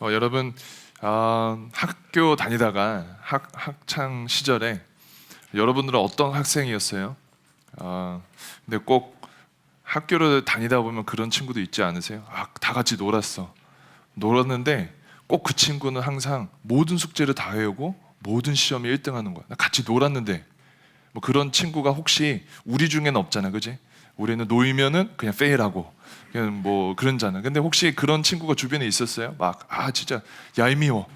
여러분 학교 다니다가 학창 시절에 여러분들은 어떤 학생이었어요? 근데 꼭 학교를 다니다 보면 그런 친구도 있지 않으세요? 다 같이 놀았는데 꼭 그 친구는 항상 모든 숙제를 다 외우고 모든 시험에 1등 하는 거야. 나 같이 놀았는데. 뭐 그런 친구가 혹시 우리 중에는 없잖아, 그지? 우리는 놀면은 그냥 페일하고 그냥 뭐 그런잖아. 근데 혹시 그런 친구가 주변에 있었어요? 진짜 얄미워.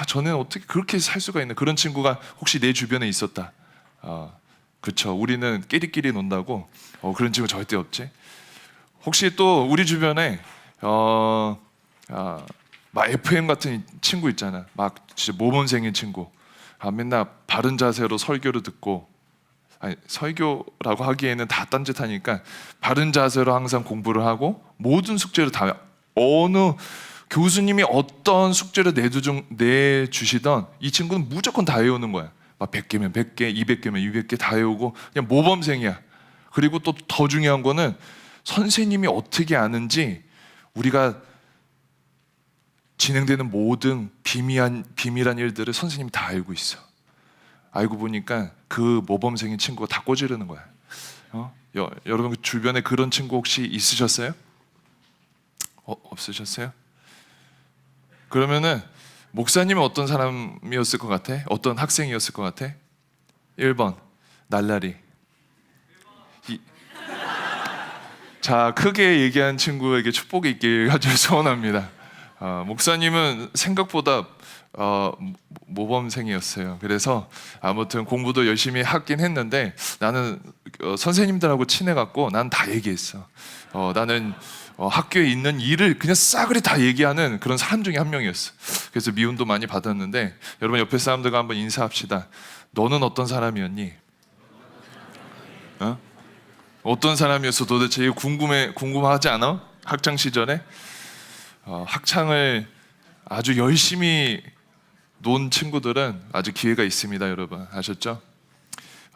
저는 어떻게 그렇게 살 수가 있나? 그런 친구가 혹시 내 주변에 있었다. 그쵸. 우리는 끼리끼리 논다고. 그런 친구 절대 없지. 혹시 또 우리 주변에 막 FM 같은 친구 있잖아. 막 진짜 모범생인 친구. 맨날 바른 자세로 설교를 듣고, 설교라고 하기에는 다 딴짓하니까 바른 자세로 항상 공부를 하고 모든 숙제를 다, 어느 교수님이 어떤 숙제를 내주시던 이 친구는 무조건 다 외우는 거야. 막 100개면 100개, 200개면 200개 다 외우고 그냥 모범생이야. 그리고 또 더 중요한 거는 선생님이 어떻게 아는지 우리가 진행되는 모든 비밀한 일들을 선생님이 다 알고 있어. 알고 보니까 그 모범생인 친구가 다 꼬지르는 거야. 여러분 그 주변에 그런 친구 혹시 있으셨어요? 없으셨어요? 그러면은 목사님은 어떤 사람이었을 것 같아? 어떤 학생이었을 것 같아? 1번 날라리. 자, 크게 얘기한 친구에게 축복이 있길 아주 소원합니다. 목사님은 생각보다 모범생이었어요. 그래서 아무튼 공부도 열심히 하긴 했는데 나는 선생님들하고 친해갖고 난 다 얘기했어. 나는 학교에 있는 일을 그냥 싸그리 다 얘기하는 그런 사람 중에 한 명이었어. 그래서 미움도 많이 받았는데 여러분 옆에 사람들과 한번 인사합시다. 너는 어떤 사람이었니? 어떤 사람이었어 도대체? 이거 궁금하지 않아? 학창 시절에 학창을 아주 열심히 논 친구들은 아주 기회가 있습니다. 여러분 아셨죠?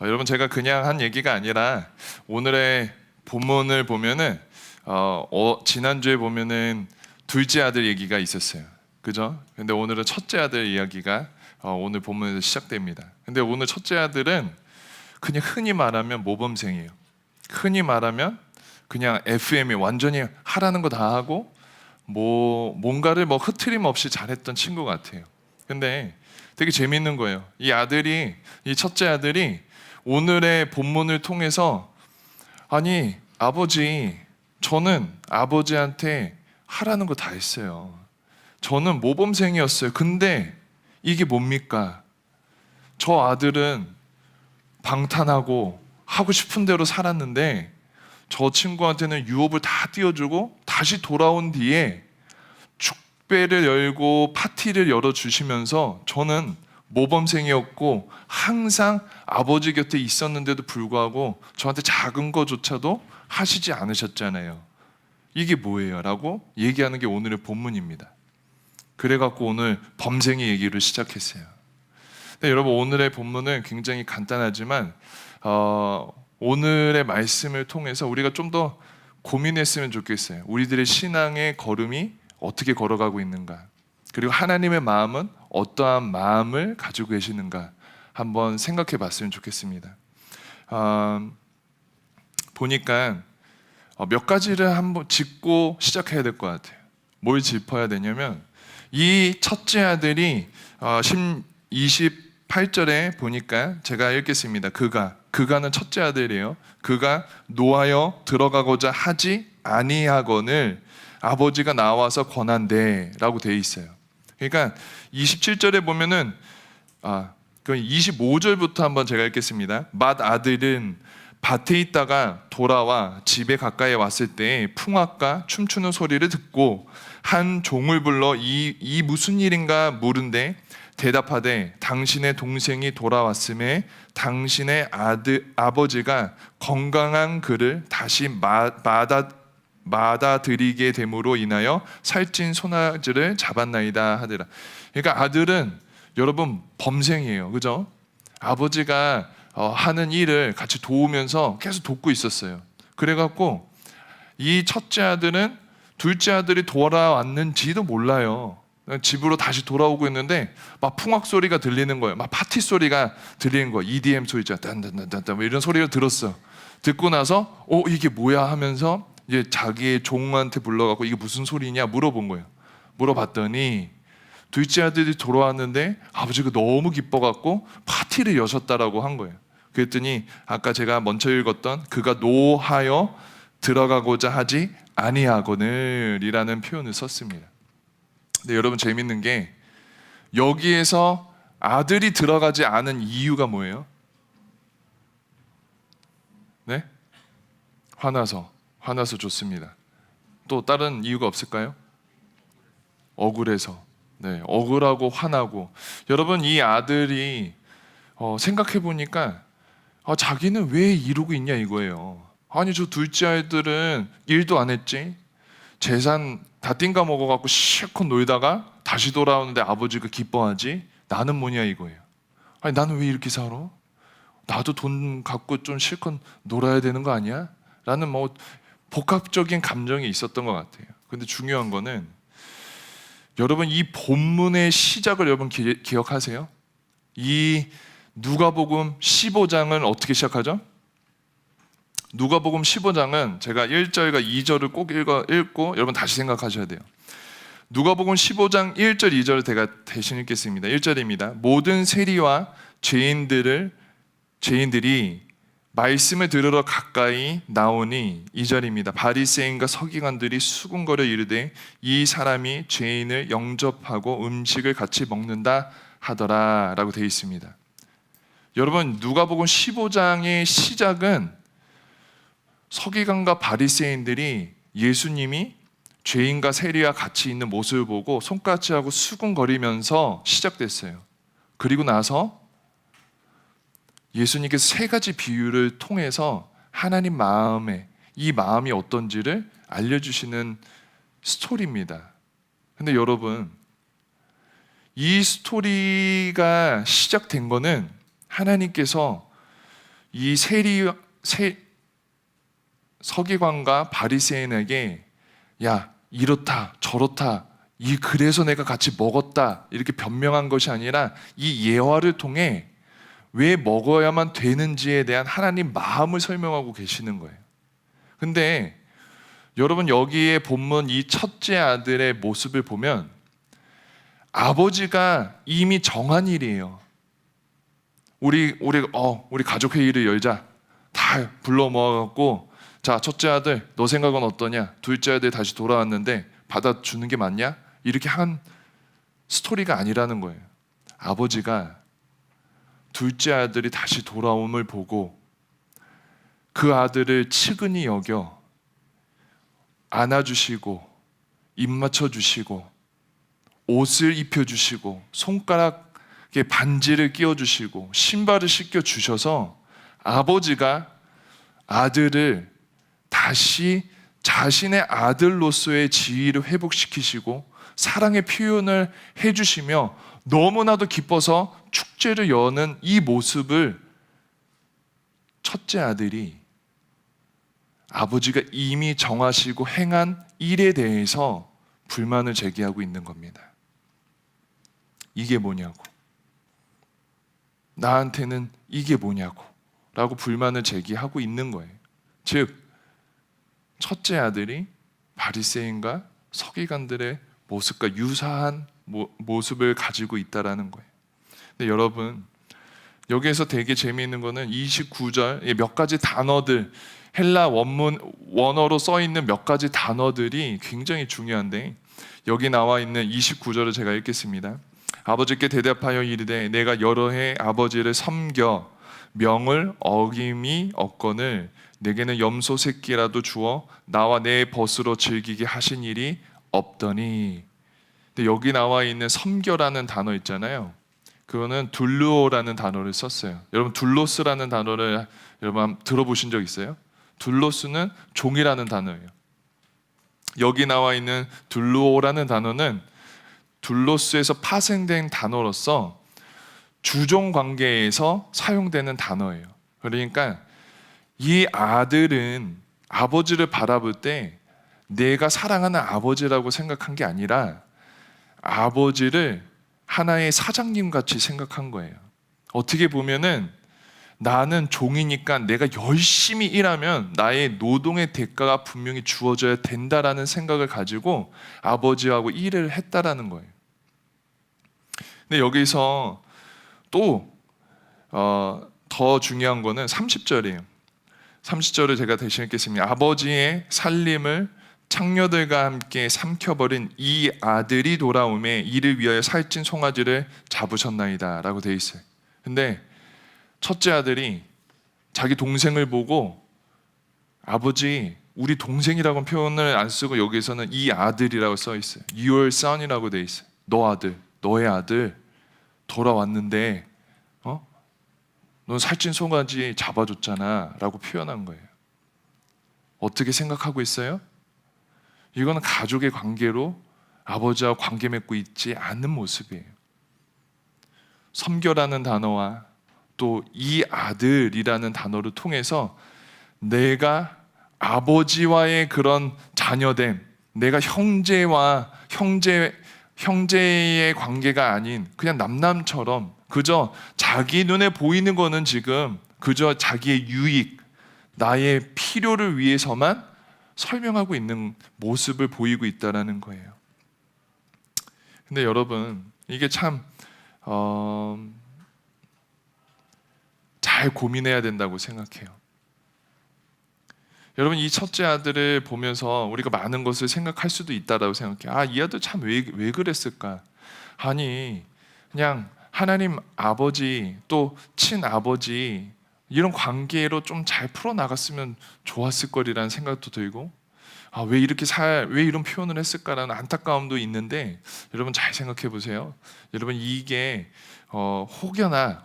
여러분 제가 그냥 한 얘기가 아니라 오늘의 본문을 보면은 지난주에 보면은 둘째 아들 얘기가 있었어요. 그죠? 근데 오늘은 첫째 아들 이야기가 오늘 본문에서 시작됩니다. 근데 오늘 첫째 아들은 그냥 흔히 말하면 모범생이에요. 흔히 말하면 그냥 FM이 완전히 하라는 거 다 하고 뭔가를 흐트림 없이 잘했던 친구 같아요. 근데 되게 재밌는 거예요. 이 첫째 아들이 오늘의 본문을 통해서 아니 아버지, 저는 아버지한테 하라는 거 다 했어요. 저는 모범생이었어요. 근데 이게 뭡니까? 저 아들은 방탄하고 하고 싶은 대로 살았는데 저 친구한테는 유업을 다 띄워주고 다시 돌아온 뒤에 축배를 열고 파티를 열어주시면서 저는 모범생이었고 항상 아버지 곁에 있었는데도 불구하고 저한테 작은 거조차도 하시지 않으셨잖아요. 이게 뭐예요? 라고 얘기하는 게 오늘의 본문입니다. 그래갖고 오늘 범생이 얘기를 시작했어요. 근데 여러분 오늘의 본문은 굉장히 간단하지만 오늘의 말씀을 통해서 우리가 좀 더 고민했으면 좋겠어요. 우리들의 신앙의 걸음이 어떻게 걸어가고 있는가, 그리고 하나님의 마음은 어떠한 마음을 가지고 계시는가 한번 생각해 봤으면 좋겠습니다. 보니까 몇 가지를 한번 짚고 시작해야 될 것 같아요. 뭘 짚어야 되냐면 이 첫째 아들이 28절에 보니까 제가 읽겠습니다. 그가는 첫째 아들이에요. 그가 노하여 들어가고자 하지 아니하거늘 아버지가 나와서 권한대 라고 되어 있어요. 그러니까 27절에 보면은 그 25절부터 한번 제가 읽겠습니다. 맏아들은 밭에 있다가 돌아와 집에 가까이 왔을 때 풍악과 춤추는 소리를 듣고 한 종을 불러 이 무슨 일인가 물은데 대답하되 당신의 동생이 돌아왔음에 당신의 아버지가 건강한 그를 다시 받아들이게 됨으로 인하여 살찐 소나기를 잡았나이다 하더라. 그러니까 아들은 여러분 범생이에요. 그죠? 아버지가 하는 일을 같이 도우면서 계속 돕고 있었어요. 그래갖고 이 첫째 아들은 둘째 아들이 돌아왔는지도 몰라요. 집으로 다시 돌아오고 있는데 막 풍악 소리가 들리는 거예요. 막 파티 소리가 들리는 거예요. EDM 소리 있잖아. 딴딴딴딴 뭐 이런 소리를 들었어. 듣고 나서 이게 뭐야 하면서 이제 자기의 종한테 불러갖고 이게 무슨 소리냐 물어본 거예요. 물어봤더니 둘째 아들이 돌아왔는데 아버지가 너무 기뻐갖고 파티를 여셨다라고 한 거예요. 그랬더니 아까 제가 먼저 읽었던 그가 노하여 들어가고자 하지 아니하거늘이라는 표현을 썼습니다. 근데 여러분 재밌는 게 여기에서 아들이 들어가지 않은 이유가 뭐예요? 네? 화나서 좋습니다. 또 다른 이유가 없을까요? 억울해서. 네, 억울하고 화나고. 여러분 이 아들이 생각해 보니까 자기는 왜 이러고 있냐 이거예요. 아니 저 둘째 아이들은 일도 안 했지, 재산 다 띵가 먹어갖고 실컷 놀다가 다시 돌아오는데 아버지가 기뻐하지, 나는 뭐냐 이거예요. 아니 나는 왜 이렇게 살아? 나도 돈 갖고 좀 실컷 놀아야 되는 거 아니야? 라는 뭐 복합적인 감정이 있었던 것 같아요. 근데 중요한 거는 여러분 이 본문의 시작을 여러분 기억하세요? 이 누가복음 15장은 어떻게 시작하죠? 누가복음 15장은 제가 1절과 2절을 꼭 읽고 여러분 다시 생각하셔야 돼요. 누가복음 15장 1절 2절 제가 대신 읽겠습니다. 1절입니다. 모든 세리와 죄인들이 말씀을 들으러 가까이 나오니, 2절입니다. 바리새인과 서기관들이 수군거려 이르되 이 사람이 죄인을 영접하고 음식을 같이 먹는다 하더라 라고 되어 있습니다. 여러분 누가복음 15장의 시작은 서기관과 바리새인들이 예수님이 죄인과 세리와 같이 있는 모습을 보고 손까치하고 수군거리면서 시작됐어요. 그리고 나서 예수님께서 세 가지 비유를 통해서 하나님 마음에 이 마음이 어떤지를 알려주시는 스토리입니다. 근데 여러분 이 스토리가 시작된 거는 하나님께서 이 서기관과 바리새인에게 야 이렇다 저렇다 그래서 내가 같이 먹었다 이렇게 변명한 것이 아니라 이 예화를 통해 왜 먹어야만 되는지에 대한 하나님 마음을 설명하고 계시는 거예요. 근데 여러분 여기에 본문 이 첫째 아들의 모습을 보면 아버지가 이미 정한 일이에요. 우리 가족 회의를 열자. 다 불러 모아갖고 자 첫째 아들 너 생각은 어떠냐? 둘째 아들 다시 돌아왔는데 받아주는 게 맞냐? 이렇게 한 스토리가 아니라는 거예요. 아버지가 둘째 아들이 다시 돌아옴을 보고 그 아들을 측은히 여겨 안아주시고 입 맞춰주시고 옷을 입혀주시고 손가락에 반지를 끼워주시고 신발을 씻겨주셔서 아버지가 아들을 다시 자신의 아들로서의 지위를 회복시키시고 사랑의 표현을 해주시며 너무나도 기뻐서 축제를 여는 이 모습을 첫째 아들이 아버지가 이미 정하시고 행한 일에 대해서 불만을 제기하고 있는 겁니다. 이게 뭐냐고, 나한테는 이게 뭐냐고 라고 불만을 제기하고 있는 거예요. 즉 첫째 아들이 바리새인과 서기관들의 모습과 유사한 모습을 가지고 있다라는 거예요. 근데 여러분 여기에서 되게 재미있는 거는 29절 몇 가지 단어들, 헬라 원어로 써 있는 몇 가지 단어들이 굉장히 중요한데 여기 나와 있는 29절을 제가 읽겠습니다. 아버지께 대답하여 이르되 내가 여러 해 아버지를 섬겨 명을 어김이 없거늘 내게는 염소 새끼라도 주어 나와 내 벗으로 즐기게 하신 일이 없더니. 근데 여기 나와 있는 섬겨라는 단어 있잖아요. 그거는 둘루오라는 단어를 썼어요. 여러분 둘로스라는 단어를 여러분 들어보신 적 있어요? 둘로스는 종이라는 단어예요. 여기 나와 있는 둘루오라는 단어는 둘로스에서 파생된 단어로서 주종 관계에서 사용되는 단어예요. 그러니까 이 아들은 아버지를 바라볼 때 내가 사랑하는 아버지라고 생각한 게 아니라 아버지를 하나의 사장님 같이 생각한 거예요. 어떻게 보면은 나는 종이니까 내가 열심히 일하면 나의 노동의 대가가 분명히 주어져야 된다라는 생각을 가지고 아버지하고 일을 했다라는 거예요. 근데 여기서 또 더 중요한 거는 30절이에요. 30절을 제가 대신 읽겠습니다. 아버지의 살림을 창녀들과 함께 삼켜버린 이 아들이 돌아오매 이를 위하여 살찐 송아지를 잡으셨나이다 라고 되어 있어요. 근데 첫째 아들이 자기 동생을 보고 아버지, 우리 동생이라고 표현을 안 쓰고 여기서는 이 아들이라고 써 있어요. Your son이라고 되어 있어요. 너의 아들 돌아왔는데 넌 살찐 송아지 잡아줬잖아 라고 표현한 거예요. 어떻게 생각하고 있어요? 이거는 가족의 관계로 아버지와 관계 맺고 있지 않는 모습이에요. 섬겨라는 단어와 또 이 아들이라는 단어를 통해서 내가 아버지와의 그런 자녀됨, 내가 형제의 관계가 아닌 그냥 남남처럼 그저 자기 눈에 보이는 거는 지금 그저 자기의 유익, 나의 필요를 위해서만 설명하고 있는 모습을 보이고 있다라는 거예요. 근데 여러분, 이게 참 잘 고민해야 된다고 생각해요. 여러분, 이 첫째 아들을 보면서 우리가 많은 것을 생각할 수도 있다라고 생각해요. 이 아들 참 왜 그랬을까? 아니, 그냥 하나님 아버지 또 친아버지 이런 관계로 좀 잘 풀어나갔으면 좋았을 거리라는 생각도 들고, 왜 이런 표현을 했을까라는 안타까움도 있는데, 여러분 잘 생각해 보세요. 여러분, 이게 혹여나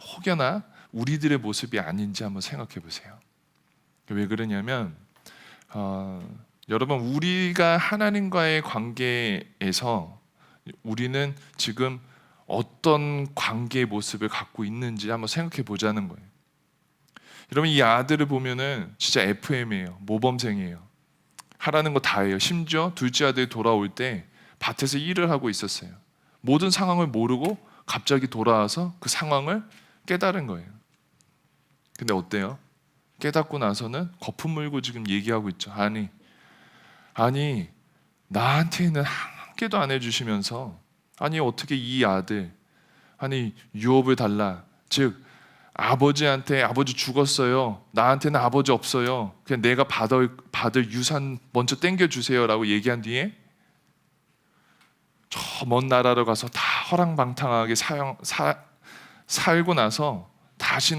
우리들의 모습이 아닌지 한번 생각해 보세요. 왜 그러냐면 여러분, 우리가 하나님과의 관계에서 우리는 지금 어떤 관계의 모습을 갖고 있는지 한번 생각해 보자는 거예요. 여러분, 이 아들을 보면은 진짜 FM이에요. 모범생이에요. 하라는 거 다 해요. 심지어 둘째 아들이 돌아올 때 밭에서 일을 하고 있었어요. 모든 상황을 모르고 갑자기 돌아와서 그 상황을 깨달은 거예요. 근데 어때요? 깨닫고 나서는 거품 물고 지금 얘기하고 있죠. 아니 나한테는 한 개도 안 해주시면서 어떻게 이 아들 유업을 달라, 즉 아버지한테 아버지 죽었어요, 나한테는 아버지 없어요, 그냥 내가 받을 유산 먼저 땡겨주세요 라고 얘기한 뒤에 저 먼 나라로 가서 다 허랑방탕하게 살고 나서 다시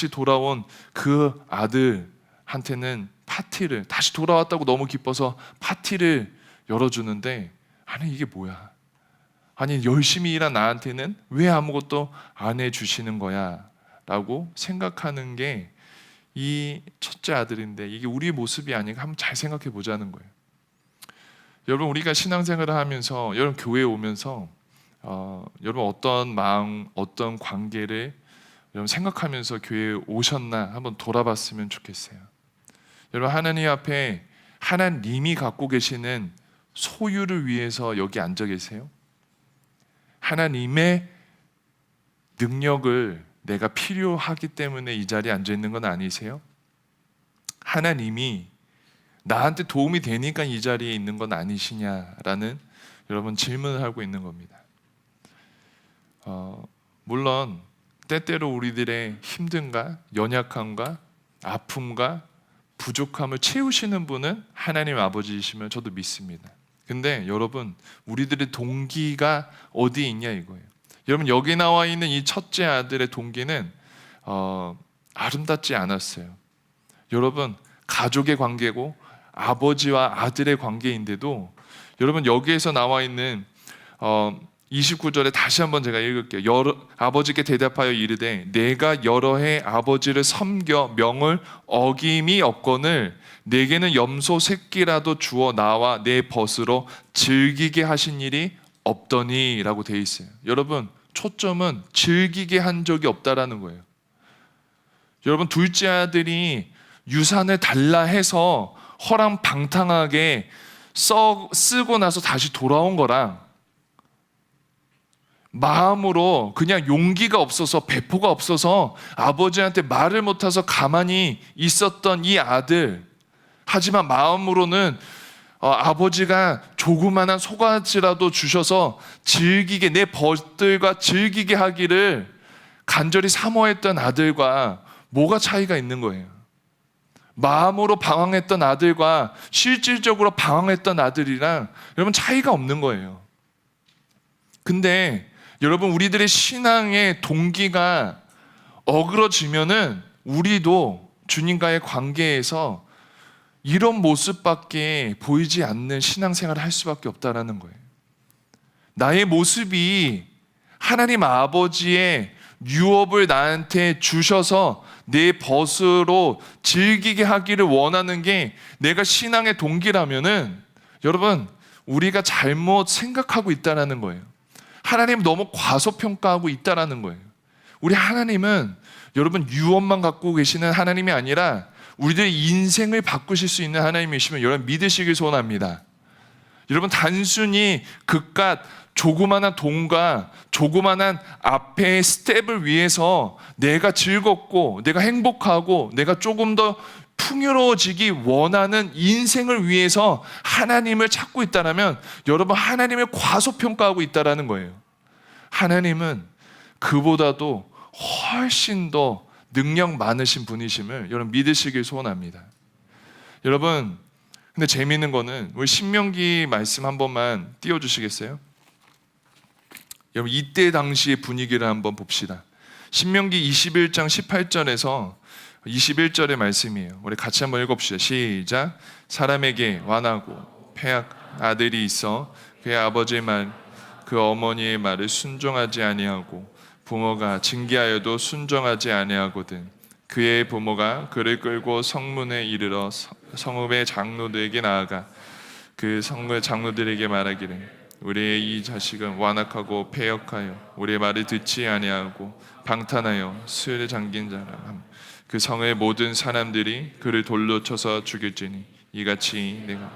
돌아온 그 아들한테는 파티를, 다시 돌아왔다고 너무 기뻐서 파티를 열어주는데, 이게 뭐야? 열심히 일한 나한테는 왜 아무것도 안 해주시는 거야? 라고 생각하는 게 이 첫째 아들인데, 이게 우리의 모습이 아닌가 한번 잘 생각해 보자는 거예요. 여러분, 우리가 신앙생활을 하면서, 여러분 교회에 오면서 여러분 어떤 마음, 어떤 관계를 여러분 생각하면서 교회에 오셨나 한번 돌아봤으면 좋겠어요. 여러분, 하나님 앞에 하나님이 갖고 계시는 소유를 위해서 여기 앉아 계세요? 하나님의 능력을 내가 필요하기 때문에 이 자리에 앉아 있는 건 아니세요? 하나님이 나한테 도움이 되니까 이 자리에 있는 건 아니시냐라는 여러분 질문을 하고 있는 겁니다. 물론 때때로 우리들의 힘듦과 연약함과 아픔과 부족함을 채우시는 분은 하나님 아버지이시면 저도 믿습니다. 근데 여러분, 우리들의 동기가 어디에 있냐 이거예요. 여러분, 여기 나와 있는 이 첫째 아들의 동기는 아름답지 않았어요. 여러분, 가족의 관계고 아버지와 아들의 관계인데도, 여러분 여기에서 나와 있는 29절에 다시 한번 제가 읽을게요. 아버지께 대답하여 이르되 내가 여러 해 아버지를 섬겨 명을 어김이 없거늘 내게는 염소 새끼라도 주어 나와 내 벗으로 즐기게 하신 일이 없더니 라고 되어 있어요. 여러분, 초점은 즐기게 한 적이 없다라는 거예요. 여러분, 둘째 아들이 유산을 달라 해서 허랑방탕하게 쓰고 나서 다시 돌아온 거랑 마음으로 그냥 용기가 없어서 배포가 없어서 아버지한테 말을 못해서 가만히 있었던 이 아들, 하지만 마음으로는 아버지가 조그만한 소가지라도 주셔서 즐기게, 내 벗들과 즐기게 하기를 간절히 사모했던 아들과 뭐가 차이가 있는 거예요? 마음으로 방황했던 아들과 실질적으로 방황했던 아들이랑 여러분 차이가 없는 거예요. 근데 여러분, 우리들의 신앙의 동기가 어그러지면은 우리도 주님과의 관계에서 이런 모습밖에 보이지 않는 신앙생활을 할 수밖에 없다는 거예요. 나의 모습이 하나님 아버지의 유업을 나한테 주셔서 내 벗으로 즐기게 하기를 원하는 게 내가 신앙의 동기라면은 여러분, 우리가 잘못 생각하고 있다는 거예요. 하나님 너무 과소평가하고 있다는 거예요. 우리 하나님은 여러분 유업만 갖고 계시는 하나님이 아니라 우리들의 인생을 바꾸실 수 있는 하나님이시면 여러분 믿으시길 소원합니다. 여러분, 단순히 그깟 조그만한 돈과 조그만한 앞에 스텝을 위해서 내가 즐겁고 내가 행복하고 내가 조금 더 풍요로워지기 원하는 인생을 위해서 하나님을 찾고 있다면 여러분, 하나님을 과소평가하고 있다는 거예요. 하나님은 그보다도 훨씬 더 능력 많으신 분이심을 여러분 믿으시길 소원합니다. 여러분, 근데 재미있는 거는 우리 신명기 말씀 한 번만 띄워주시겠어요? 여러분, 이때 당시의 분위기를 한번 봅시다. 신명기 21장 18절에서 21절의 말씀이에요. 우리 같이 한번 읽어봅시다. 시작. 사람에게 완하고 패악 아들이 있어 그의 아버지의 말, 그 어머니의 말을 순종하지 아니하고 부모가 징계하여도 순종하지 아니하거든. 그의 부모가 그를 끌고 성문에 이르러 성읍의 장로들에게 나아가 그 성읍의 장로들에게 말하기를 우리의 이 자식은 완악하고 패역하여 우리의 말을 듣지 아니하고 방탄하여 수에 잠긴 자라. 그 성의 모든 사람들이 그를 돌로 쳐서 죽일지니 이같이 내가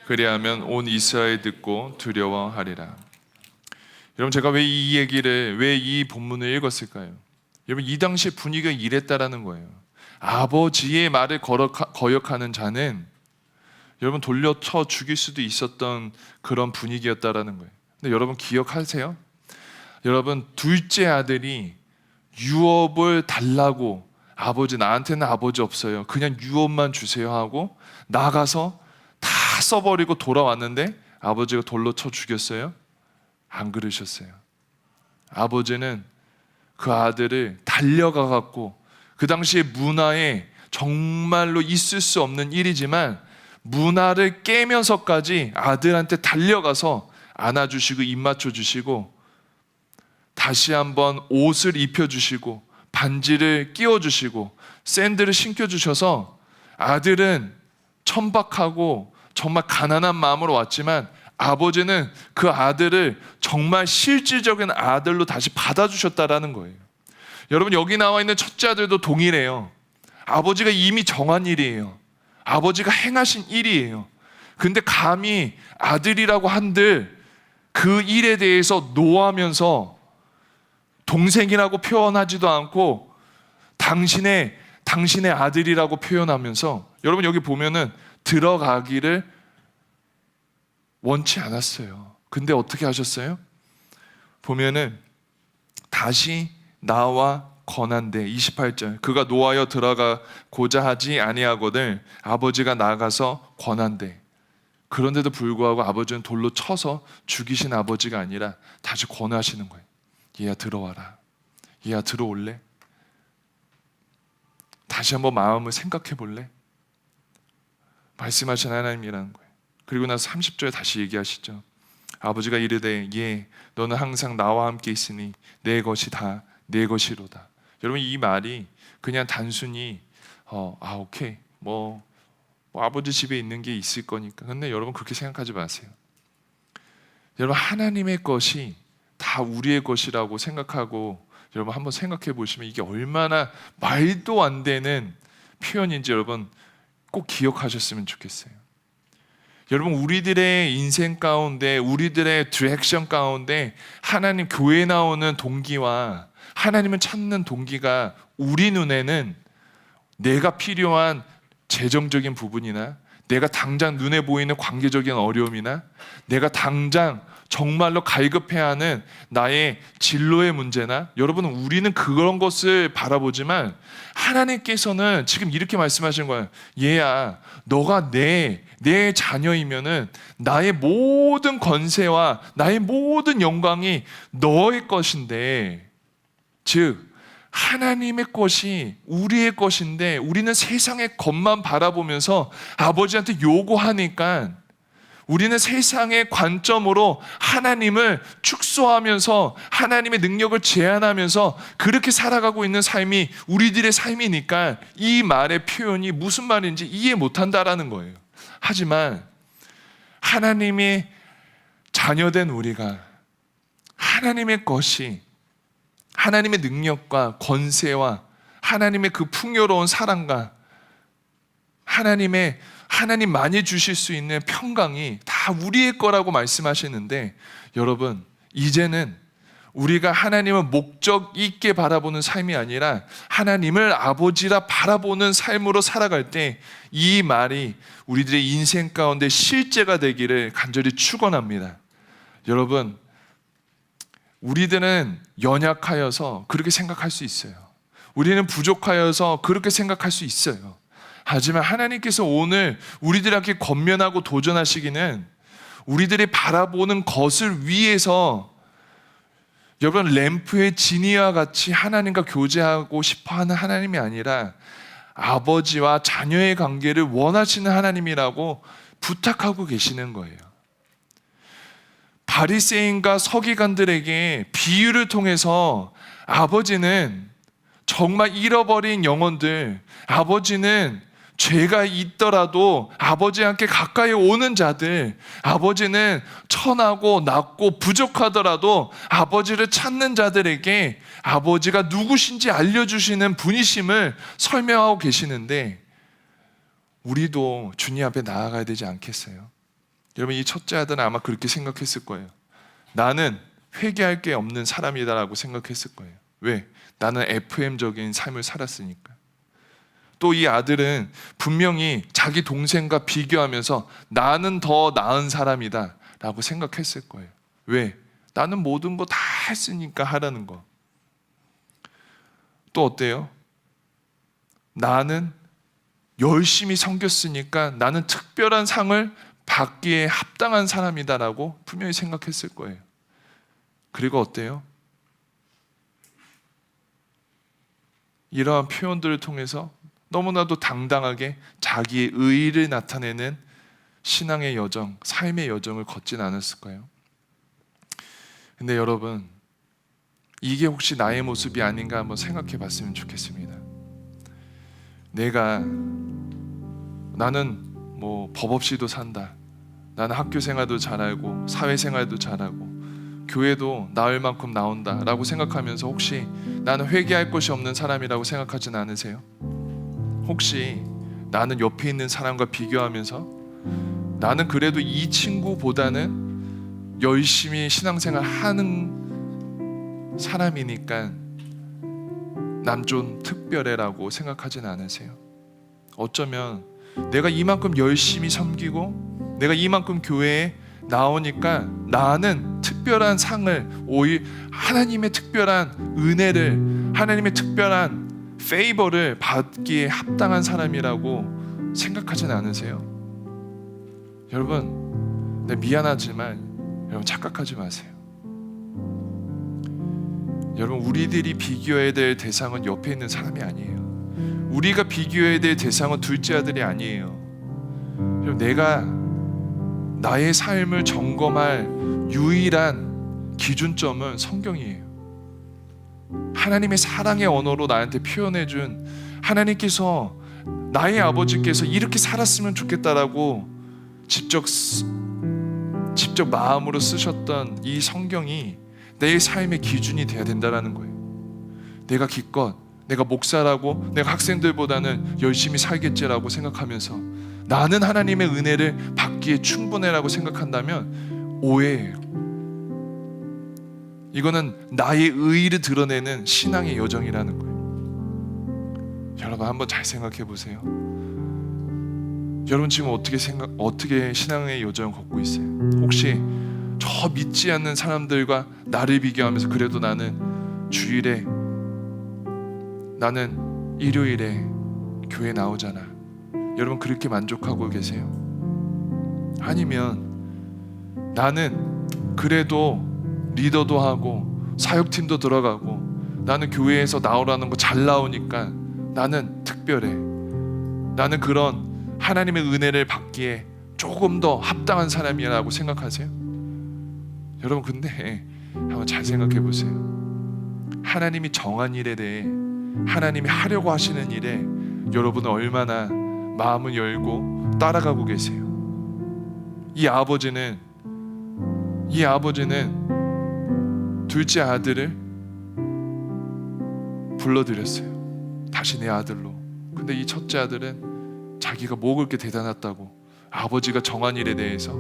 그리하면 온 이스라엘 듣고 두려워하리라. 여러분, 제가 왜 이 본문을 읽었을까요? 여러분, 이 당시 분위기가 이랬다라는 거예요. 아버지의 말을 거역하는 자는 여러분 돌려쳐 죽일 수도 있었던 그런 분위기였다라는 거예요. 근데 여러분 기억하세요? 여러분, 둘째 아들이 유업을 달라고, 아버지 나한테는 아버지 없어요, 그냥 유업만 주세요 하고 나가서 다 써버리고 돌아왔는데 아버지가 돌로 쳐 죽였어요? 안 그러셨어요. 아버지는 그 아들을 달려가 갖고, 그 당시에 문화에 정말로 있을 수 없는 일이지만 문화를 깨면서까지 아들한테 달려가서 안아주시고 입 맞춰주시고 다시 한번 옷을 입혀주시고 반지를 끼워주시고 샌들을 신겨주셔서, 아들은 천박하고 정말 가난한 마음으로 왔지만 아버지는 그 아들을 정말 실질적인 아들로 다시 받아주셨다라는 거예요. 여러분, 여기 나와 있는 첫째 아들도 동일해요. 아버지가 이미 정한 일이에요. 아버지가 행하신 일이에요. 근데 감히 아들이라고 한들 그 일에 대해서 노하면서 동생이라고 표현하지도 않고 당신의 아들이라고 표현하면서, 여러분 여기 보면은 들어가기를 원치 않았어요. 근데 어떻게 하셨어요? 보면은 다시 나와 권한대 28절, 그가 노하여 들어가고자 하지 아니하거든 아버지가 나가서 권한대. 그런데도 불구하고 아버지는 돌로 쳐서 죽이신 아버지가 아니라 다시 권하시는 거예요. 얘야 들어와라. 얘야 들어올래? 다시 한번 마음을 생각해 볼래? 말씀하신 하나님이라는 거예요. 그리고 나서 30절에 다시 얘기하시죠. 아버지가 이르되 예 너는 항상 나와 함께 있으니 내 것이 다 내 것이로다. 여러분, 이 말이 그냥 단순히 오케이 뭐 아버지 집에 있는 게 있을 거니까. 근데 여러분 그렇게 생각하지 마세요. 여러분, 하나님의 것이 다 우리의 것이라고 생각하고 여러분 한번 생각해 보시면 이게 얼마나 말도 안 되는 표현인지 여러분 꼭 기억하셨으면 좋겠어요. 여러분, 우리들의 인생 가운데, 우리들의 디렉션 가운데 하나님 교회에 나오는 동기와 하나님을 찾는 동기가 우리 눈에는 내가 필요한 재정적인 부분이나 내가 당장 눈에 보이는 관계적인 어려움이나 내가 당장 정말로 갈급해야 하는 나의 진로의 문제나, 여러분, 우리는 그런 것을 바라보지만 하나님께서는 지금 이렇게 말씀하시는 거예요. 얘야, 너가 내 자녀이면은 나의 모든 권세와 나의 모든 영광이 너의 것인데, 즉 하나님의 것이 우리의 것인데 우리는 세상의 것만 바라보면서 아버지한테 요구하니까 우리는 세상의 관점으로 하나님을 축소하면서 하나님의 능력을 제한하면서 그렇게 살아가고 있는 삶이 우리들의 삶이니까 이 말의 표현이 무슨 말인지 이해 못한다라는 거예요. 하지만 하나님의 자녀된 우리가 하나님의 것이, 하나님의 능력과 권세와 하나님의 그 풍요로운 사랑과 하나님만이 주실 수 있는 평강이 다 우리의 거라고 말씀하시는데, 여러분, 이제는 우리가 하나님을 목적 있게 바라보는 삶이 아니라 하나님을 아버지라 바라보는 삶으로 살아갈 때 이 말이 우리들의 인생 가운데 실제가 되기를 간절히 축원합니다. 여러분, 우리들은 연약하여서 그렇게 생각할 수 있어요. 우리는 부족하여서 그렇게 생각할 수 있어요. 하지만 하나님께서 오늘 우리들에게 권면하고 도전하시기는 우리들이 바라보는 것을 위해서, 여러분, 램프의 진이와 같이 하나님과 교제하고 싶어하는 하나님이 아니라 아버지와 자녀의 관계를 원하시는 하나님이라고 부탁하고 계시는 거예요. 바리새인과 서기관들에게 비유를 통해서 아버지는 정말 잃어버린 영혼들, 아버지는 죄가 있더라도 아버지와 함께 가까이 오는 자들, 아버지는 천하고 낮고 부족하더라도 아버지를 찾는 자들에게 아버지가 누구신지 알려주시는 분이심을 설명하고 계시는데, 우리도 주님 앞에 나아가야 되지 않겠어요? 여러분, 이 첫째 아들은 아마 그렇게 생각했을 거예요. 나는 회개할 게 없는 사람이다라고 생각했을 거예요. 왜? 나는 FM적인 삶을 살았으니까. 또 이 아들은 분명히 자기 동생과 비교하면서 나는 더 나은 사람이다 라고 생각했을 거예요. 왜? 나는 모든 거 다 했으니까 하라는 거. 또 어때요? 나는 열심히 섬겼으니까 나는 특별한 상을 받기에 합당한 사람이다라고 분명히 생각했을 거예요. 그리고 어때요? 이러한 표현들을 통해서 너무나도 당당하게 자기의 의의를 나타내는 신앙의 여정, 삶의 여정을 걷진 않았을까요? 근데 여러분, 이게 혹시 나의 모습이 아닌가 한번 생각해 봤으면 좋겠습니다. 나는 뭐 법 없이도 산다, 나는 학교 생활도 잘하고 사회생활도 잘하고 교회도 나을 만큼 나온다 라고 생각하면서 혹시 나는 회개할 것이 없는 사람이라고 생각하진 않으세요? 혹시 나는 옆에 있는 사람과 비교하면서 나는 그래도 이 친구보다는 열심히 신앙생활 하는 사람이니까 난 좀 특별해라고 생각하진 않으세요? 어쩌면 내가 이만큼 열심히 섬기고 내가 이만큼 교회에 나오니까 나는 특별한 상을, 오히려 하나님의 특별한 은혜를, 하나님의 특별한 페이버를 받기에 합당한 사람이라고 생각하진 않으세요? 여러분, 미안하지만 여러분 착각하지 마세요. 여러분, 우리들이 비교해야 될 대상은 옆에 있는 사람이 아니에요. 우리가 비교해야 될 대상은 둘째 아들이 아니에요. 여러분, 내가 나의 삶을 점검할 유일한 기준점은 성경이에요. 하나님의 사랑의 언어로 나한테 표현해준, 하나님께서, 나의 아버지께서 이렇게 살았으면 좋겠다라고 직접 마음으로 쓰셨던 이 성경이 내 삶의 기준이 돼야 된다는 거예요. 내가 기껏 내가 목사라고 내가 학생들보다는 열심히 살겠지라고 생각하면서 나는 하나님의 은혜를 받기에 충분해라고 생각한다면 오해예요. 이거는 나의 의의를 드러내는 신앙의 여정이라는 거예요. 여러분 한번 잘 생각해 보세요. 여러분 지금 어떻게 신앙의 여정을 걷고 있어요? 혹시 저 믿지 않는 사람들과 나를 비교하면서 그래도 나는 주일에, 나는 일요일에 교회 나오잖아, 여러분 그렇게 만족하고 계세요? 아니면 나는 그래도 리더도 하고 사역팀도 들어가고 나는 교회에서 나오라는 거 잘 나오니까 나는 특별해, 나는 그런 하나님의 은혜를 받기에 조금 더 합당한 사람이라고 생각하세요? 여러분 근데 한번 잘 생각해 보세요. 하나님이 정한 일에 대해, 하나님이 하려고 하시는 일에 여러분은 얼마나 마음을 열고 따라가고 계세요? 이 아버지는 둘째 아들을 불러들였어요. 다시 내 아들로. 근데 이 첫째 아들은 자기가 뭐 그렇게 대단하다고 아버지가 정한 일에 대해서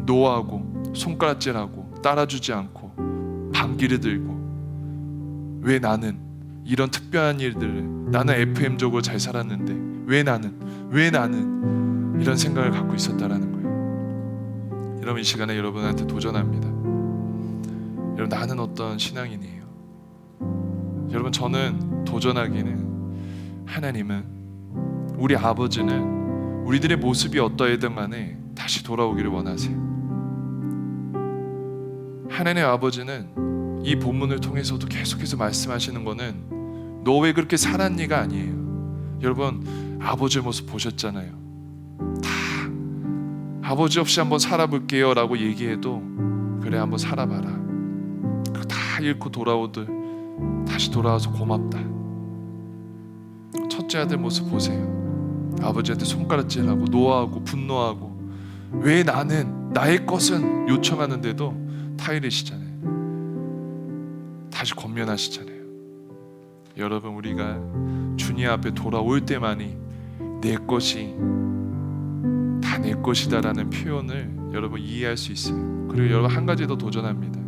노하고 손가락질하고 따라주지 않고 반기를 들고, 왜 나는 이런 특별한 일들을, 나는 FM적으로 잘 살았는데 왜 나는 이런 생각을 갖고 있었다라는 거예요. 여러분 이 시간에 여러분한테 도전합니다. 여러분 나는 어떤 신앙인이에요? 여러분 저는 도전하기는, 하나님은, 우리 아버지는 우리들의 모습이 어떠하든 간에 다시 돌아오기를 원하세요. 하나님의 아버지는 이 본문을 통해서도 계속해서 말씀하시는 거는 너 왜 그렇게 살았니가 아니에요. 여러분 아버지의 모습 보셨잖아요. 다 아버지 없이 한번 살아볼게요 라고 얘기해도 그래 한번 살아봐라, 그거 다 잃고 돌아오들 다시 돌아와서 고맙다. 첫째 아들 모습 보세요. 아버지한테 손가락질하고 노하고 분노하고, 왜 나의 것은 요청하는데도 타이르시잖아요. 다시 권면하시잖아요. 여러분 우리가 주님 앞에 돌아올 때만이 내 것이 다 내 것이다라는 표현을 여러분 이해할 수 있어요. 그리고 여러분 한 가지 더 도전합니다.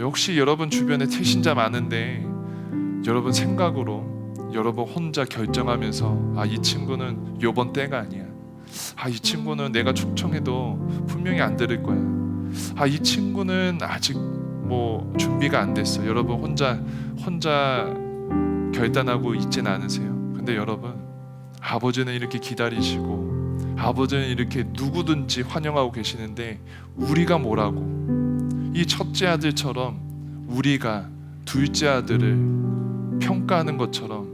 혹시 여러분 주변에 태신자 많은데 여러분 생각으로 여러분 혼자 결정하면서 이 친구는 요번 때가 아니야, 이 친구는 내가 초청해도 분명히 안 들을 거야, 이 친구는 아직 뭐 준비가 안 됐어, 여러분 혼자 결단하고 있진 않으세요? 근데 여러분 아버지는 이렇게 기다리시고 아버지는 이렇게 누구든지 환영하고 계시는데 우리가 뭐라고, 이 첫째 아들처럼 우리가 둘째 아들을 평가하는 것처럼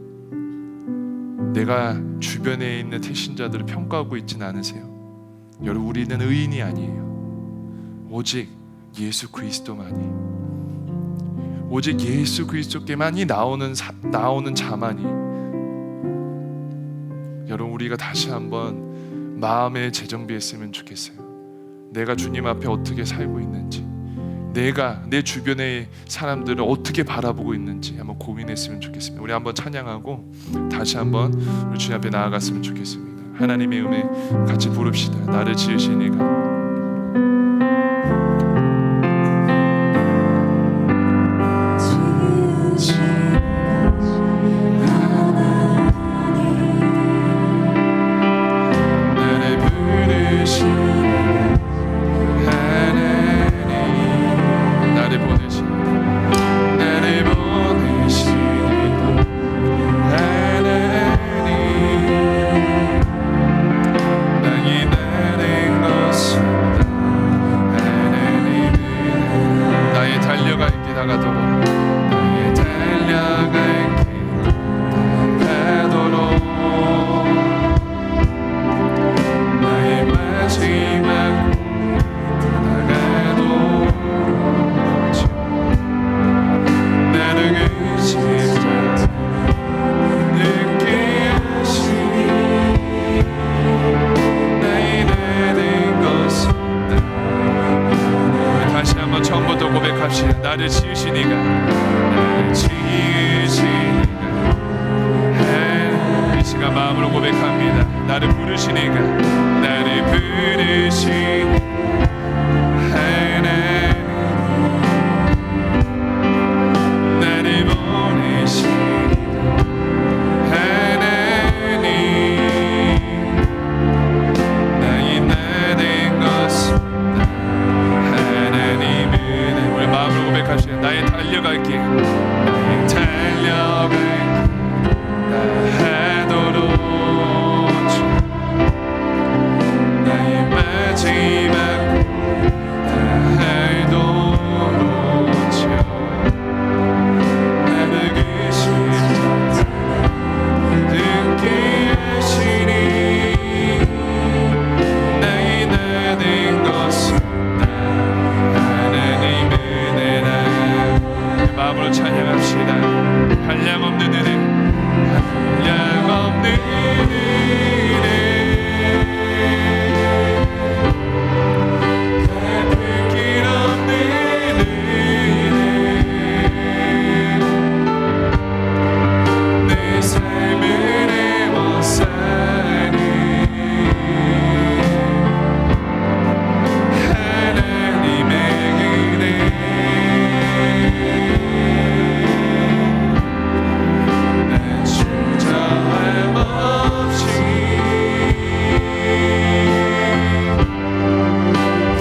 내가 주변에 있는 태신자들을 평가하고 있진 않으세요? 여러분 우리는 의인이 아니에요. 오직 예수 그리스도만이, 오직 예수 그리스도께만이 나오는 자만이. 여러분 우리가 다시 한번 마음에 재정비했으면 좋겠어요. 내가 주님 앞에 어떻게 살고 있는지, 내가 내 주변의 사람들을 어떻게 바라보고 있는지 한번 고민했으면 좋겠습니다. 우리 한번 찬양하고 다시 한번 우리 주님 앞에 나아갔으면 좋겠습니다. 하나님의 음에 같이 부릅시다. 나를 지으신 이가. 처음부터 고백합시다. 나를 지으신 이가, 나를 지으신 이가. 이 시간 마음으로 고백합니다. 나를 부르시니까 나를 부르신 하나님 나를 보내신 하나님 나의 나된 것은 하나님은 우리 마음으로 고백합시다. 나의 달려갈 길 나의 달려갈 하도록 나의 마지막 다하도록 나를 그 심장 듣게 하시니 나의 나된 것은 하나님의 은혜라. 마음으로 찬양합시다. 한량없는 은혜 한량없는 은혜 갚을 길 없는 은혜 내 삶을 애워싸니 하나님의 은혜 난 주저함 없이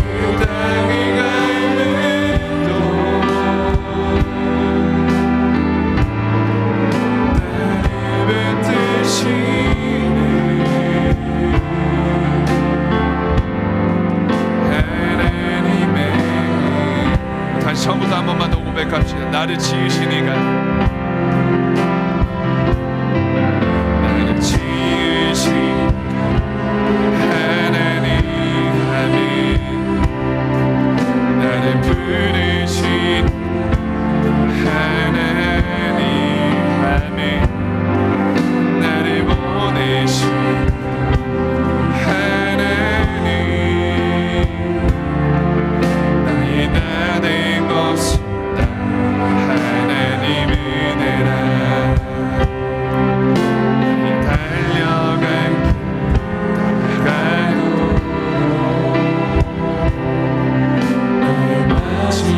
그 땅을 갈매도 나를 붙드시네 하나님의 다시 처음부터 한 번만 더 고백합시다. 나를 지으시니가 나를 지으신 하나님 아멘 나를 부르신 하나님 아멘 나를 보내신 하나님 나의 나된 것은 하나님 은혜라. 달려갈 가요 나의 마지막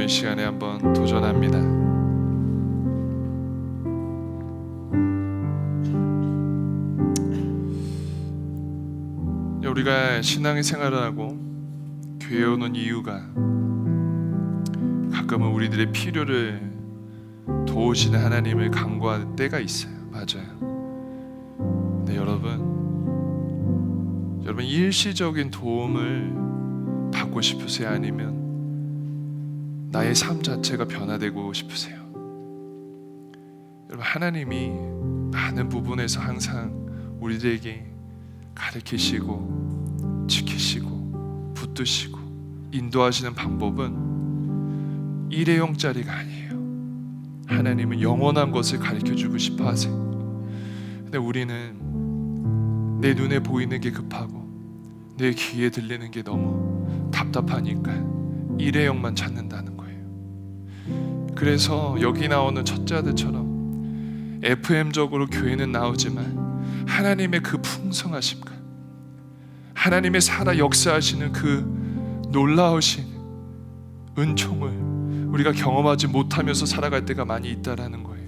이 시간에 한번 도전합니다. 우리가 신앙의 생활을 하고 교회에 오는 이유가 가끔은 우리들의 필요를 도우시는 하나님을 간구할 때가 있어요. 맞아요. 근데 여러분 일시적인 도움을 받고 싶으세요? 아니면 나의 삶 자체가 변화되고 싶으세요? 여러분, 하나님이 많은 부분에서 항상 우리들에게 가르치시고 지키시고 붙드시고 인도하시는 방법은 일회용짜리가 아니에요. 하나님은 영원한 것을 가르쳐주고 싶어 하세요. 근데 우리는 내 눈에 보이는 게 급하고 내 귀에 들리는 게 너무 답답하니까 일회용만 찾는다는 거예요. 그래서 여기 나오는 첫째 아들처럼 FM적으로 교회는 나오지만 하나님의 그 풍성하심과 하나님의 살아 역사하시는 그 놀라우신 은총을 우리가 경험하지 못하면서 살아갈 때가 많이 있다라는 거예요.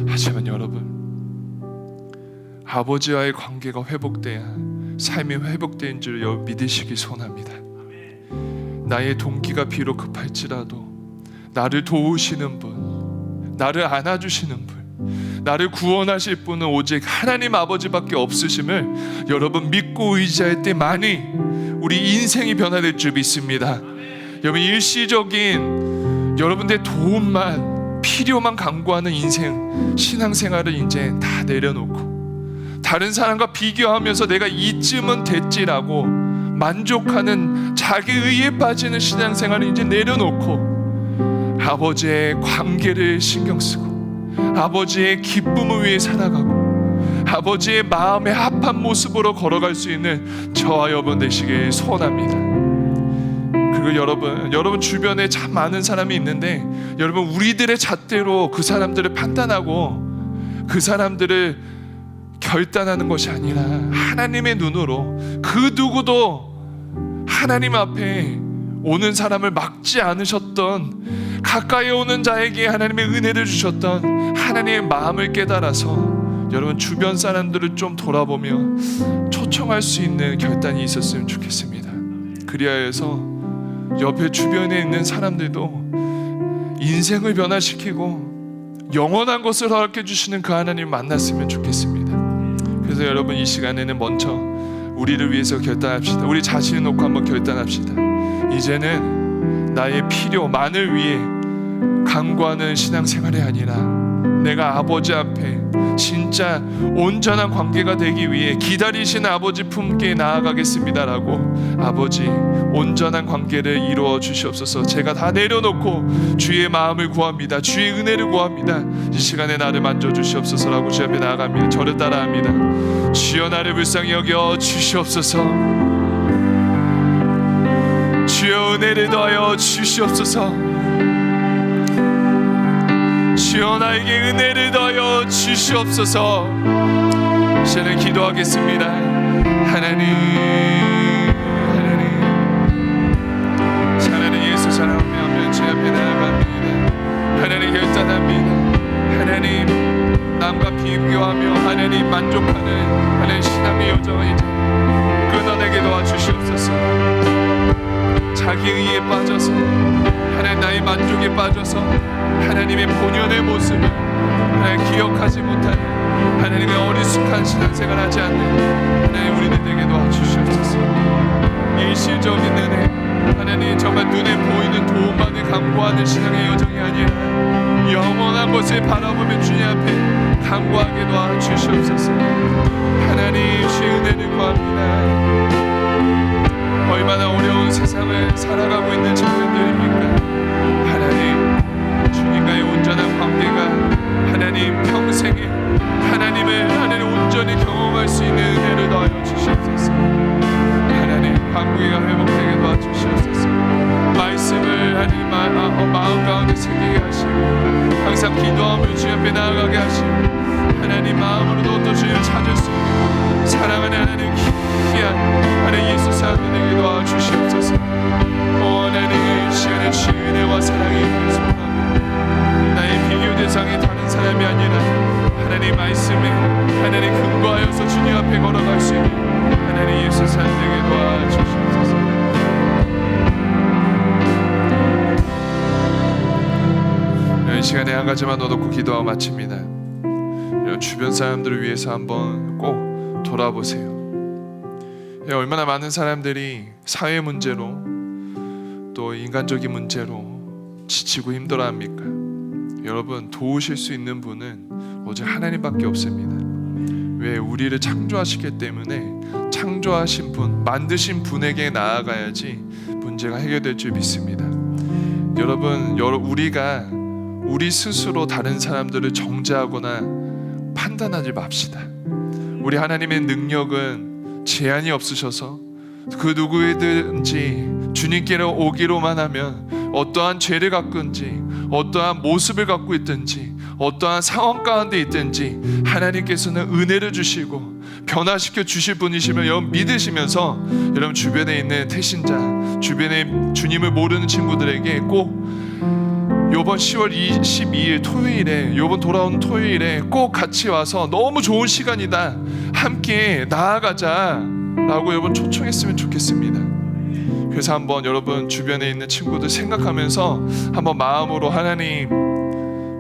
하지만 여러분, 아버지와의 관계가 회복돼야 삶이 회복된 줄 믿으시기 소원합니다. 나의 동기가 비록 급할지라도 나를 도우시는 분, 나를 안아주시는 분, 나를 구원하실 분은 오직 하나님 아버지밖에 없으심을 여러분 믿고 의지할 때 많이 우리 인생이 변화될 줄 믿습니다. 여러분, 일시적인 여러분들의 도움만, 필요만 강구하는 인생, 신앙생활을 이제 다 내려놓고 다른 사람과 비교하면서 내가 이쯤은 됐지라고 만족하는 자기 의에 빠지는 신앙생활을 이제 내려놓고 아버지의 관계를 신경 쓰고 아버지의 기쁨을 위해 살아가고 아버지의 마음에 합한 모습으로 걸어갈 수 있는 저와 여러분 되시길 소원합니다. 그리고 여러분 주변에 참 많은 사람이 있는데 여러분, 우리들의 잣대로 그 사람들을 판단하고 그 사람들을 결단하는 것이 아니라 하나님의 눈으로 그 누구도 하나님 앞에 오는 사람을 막지 않으셨던, 가까이 오는 자에게 하나님의 은혜를 주셨던 하나님의 마음을 깨달아서 여러분 주변 사람들을 좀 돌아보며 초청할 수 있는 결단이 있었으면 좋겠습니다. 그리하여서 옆에 주변에 있는 사람들도 인생을 변화시키고 영원한 것을 허락해 주시는 그 하나님을 만났으면 좋겠습니다. 그래서 여러분, 이 시간에는 먼저 우리를 위해서 결단합시다. 우리 자신을 놓고 한번 결단합시다. 이제는 나의 필요만을 위해 간구하는 신앙생활이 아니라 내가 아버지 앞에 진짜 온전한 관계가 되기 위해 기다리시는 아버지 품께 나아가겠습니다라고, 아버지 온전한 관계를 이루어 주시옵소서. 제가 다 내려놓고 주의 마음을 구합니다. 주의 은혜를 구합니다. 이 시간에 나를 만져주시옵소서라고 주 앞에 나아갑니다. 저를 따라합니다. 주여, 나를 불쌍히 여겨 주시옵소서. 주여, 은혜를 더하여 주시옵소서. 주여, 나에게 은혜를 더하여 주시옵소서. 이제는 기도하겠습니다. 하나님, 하나님 예수 사랑하며 주 앞에 나아갑니다. 하나님 결단합니다. 하나님 남과 비교하며 하나님 만족하는 하나님 신앙의 여정을 이제 끊어내게 도와주시옵소서. 자기 의에 빠져서 하나님 나의 만족에 빠져서 하나님의 본연의 모습을 하나님 기억하지 못하는 하나님의 어리숙한 신앙생활 하지 않는 하나님 우리들에게 도와주시옵소서. 일시적인 은혜, 하나님 정말 눈에 보이는 도움만을 강구하는 신앙의 여정이 아니라 영원한 것을 바라보며 주님 앞에 강구하게 도와주시옵소서. 하나님 주의 은혜를 구합니다. 얼마나 어려운 세상을 살아가고 있는 청년들입니까? 하나님, 주님과의 온전한 관계가 하나님 평생에 하나님을 하나님 온전히 경험할 수 있는 은혜를 더하여 주시옵소서. 하나님 관계가 회복되게 도와주시옵소서. 말씀을 하나님 마음 가운데 새기게 하시고 항상 기도하며 주 앞에 나아가게 하시고 하나님 마음으로도 또 주님을 찾을 수 있는 사랑하는 하나님 귀한 하나님 예수 사랑을 내게 도와주시옵소서. 하나님 이 시간에 주의 은혜와 사랑이 하나님 근거하여서 주님 앞에 걸어갈 수 있는 하나님 예수 살게 도와주시옵소서. 이 시간에 한 가지만 넣어놓고 기도하고 마칩니다. 주변 사람들을 위해서 한번 꼭 돌아보세요. 얼마나 많은 사람들이 사회 문제로 또 인간적인 문제로 지치고 힘들어합니까? 여러분, 도우실 수 있는 분은 오직 하나님밖에 없습니다. 왜? 우리를 창조하시기 때문에 창조하신 분, 만드신 분에게 나아가야지 문제가 해결될 줄 믿습니다. 여러분, 우리가 우리 스스로 다른 사람들을 정죄하거나 판단하지 맙시다. 우리 하나님의 능력은 제한이 없으셔서 그 누구든지 주님께로 오기로만 하면 어떠한 죄를 갖고 있든지 어떠한 모습을 갖고 있든지 어떠한 상황 가운데 있든지 하나님께서는 은혜를 주시고 변화시켜 주실 분이시면 여러분 믿으시면서 여러분 주변에 있는 태신자, 주변에 주님을 모르는 친구들에게 꼭 요번 10월 22일 토요일에, 요번 돌아오는 토요일에 꼭 같이 와서 너무 좋은 시간이다, 함께 나아가자 라고 여러분 초청했으면 좋겠습니다. 그래서 한번 여러분 주변에 있는 친구들 생각하면서 한번 마음으로 하나님,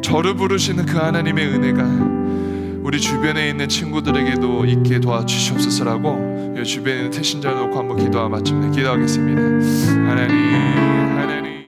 저를 부르시는 그 하나님의 은혜가 우리 주변에 있는 친구들에게도 있게 도와주시옵소서라고 주변에 있는 태신자를 놓고 한번 기도하고 마칩니다. 기도하겠습니다. 하나님